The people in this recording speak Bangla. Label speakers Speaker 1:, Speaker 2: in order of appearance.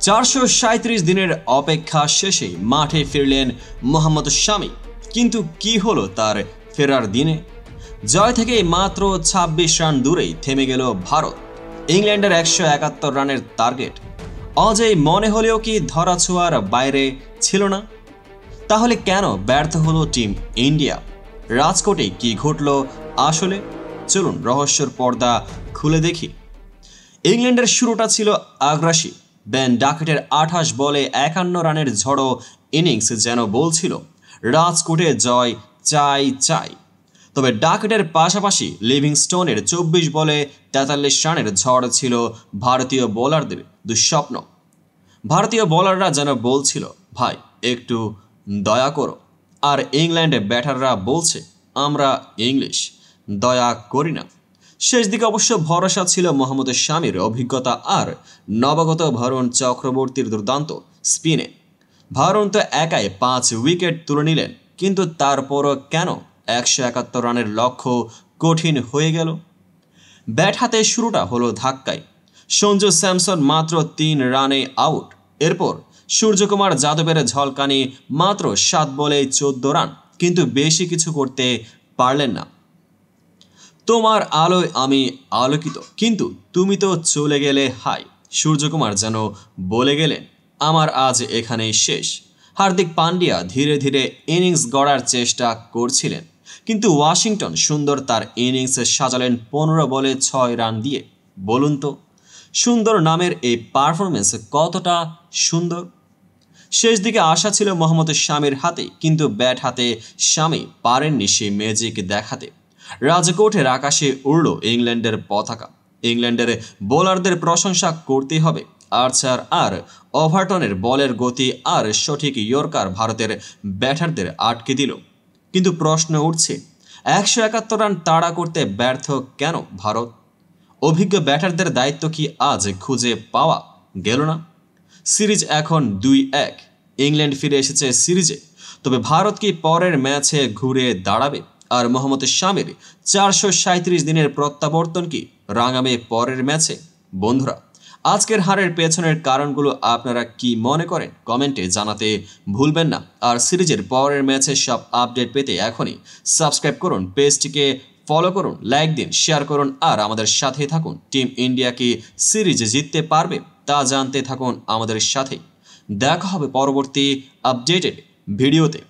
Speaker 1: 437 দিনের অপেক্ষা শেষে মাঠে ফিরলেন মোহাম্মদ শামি। কিন্তু কি হলো তার ফেরার দিনে? জয় থেকে মাত্র ২৬ রান দূরেই থেমে গেল ভারত। ইংল্যান্ডের ১৭১ রানের টার্গেট অজেয় মনে হলেও কি ধরাছোঁয়ার বাইরে ছিল না? তাহলে কেন ব্যর্থ হলো টিম ইন্ডিয়া? রাজকোটে কি ঘটল আসলে? চলুন রহস্যের পর্দা খুলে দেখি। ইংল্যান্ডের শুরুটা ছিল আগ্রাসী। বেন ডাকেটের ২৮ বলে ৫১ রানের ঝড়ো ইনিংস যেন বলছিল রাজকোটে জয় চাই চাই। তবে ডাকেটের পাশাপাশি লিভিংস্টোনের ২৪ বলে ৪৩ রানের ঝড় ছিল ভারতীয় বোলারদের দুঃস্বপ্ন। ভারতীয় বোলাররা যেন বলছিল, ভাই একটু দয়া করো। আর ইংল্যান্ডের ব্যাটাররা বলছে, আমরা ইংলিশ, দয়া করি না। শেষ দিকে অবশ্য ভরসা ছিল মোহাম্মদ শামির অভিজ্ঞতা আর নবাগত ভারুণ চক্রবর্তীর দুর্দান্ত স্পিনে। ভারুণ তো একাই ৫ উইকেট তুলে নিলেন, কিন্তু তারপরও কেন ১৭১ রানের লক্ষ্য কঠিন হয়ে গেল? ব্যাট হাতে শুরুটা হলো ধাক্কায়। সঞ্জু স্যামসন মাত্র ৩ রানে আউট। এরপর সূর্যকুমার যাদবের ঝলকানি মাত্র ৭ বলে ১৪ রান, কিন্তু বেশি কিছু করতে পারলেন না। তোমার আলোয় আমি আলোকিত, কিন্তু তুমি তো চলে গেলে হাই। সূর্যকুমার যেন বলে গেলেন, আমার আজ এখানেই শেষ। হার্দিক পান্ডিয়া ধীরে ধীরে ইনিংস গড়ার চেষ্টা করছিলেন, কিন্তু ওয়াশিংটন সুন্দর তার ইনিংস সাজালেন ১৫ বলে ৬ রান দিয়ে। বলুন তো, সুন্দর নামের এই পারফরমেন্স কতটা সুন্দর? শেষ দিকে আশা ছিল মোহাম্মদ শামির হাতে, কিন্তু ব্যাট হাতে শামি পারেননি সেই ম্যাজিক দেখাতে। রাজকোটের আকাশে উড়ল ইংল্যান্ডের পতাকা। ইংল্যান্ডের বোলারদের প্রশংসা করতে হবে। আর্চার আর ওভারটনের বলের গতি আর সঠিক ইয়র্কার ভারতের ব্যাটারদের আটকে দিল। কিন্তু প্রশ্ন উঠছে, ১৭১ রান তাড়া করতে ব্যর্থ কেন ভারত? অভিজ্ঞ ব্যাটারদের দায়িত্ব কি আজ খুঁজে পাওয়া গেল না? সিরিজ এখন ২-১। ইংল্যান্ড ফিরে এসেছে সিরিজে। তবে ভারত কি পরের ম্যাচে ঘুরে দাঁড়াবে? আর মোহাম্মদ শামির ৪৩৭ দিনের প্রত্যাবর্তন কি রাঙাবে পরের ম্যাচে? বন্ধুরা, আজকের হারের পেছনের কারণগুলো আপনারা কি মনে করেন কমেন্টে জানাতে ভুলবেন না। আর সিরিজের পরের ম্যাচের সব আপডেট পেতে এখনই সাবস্ক্রাইব করুন, পেজটিকে ফলো করুন, লাইক দিন, শেয়ার করুন আর আমাদের সাথেই থাকুন। টিম ইন্ডিয়া কি সিরিজ জিততে পারবে তা জানতে থাকুন আমাদের সাথে। দেখা হবে পরবর্তী আপডেটেড ভিডিওতে।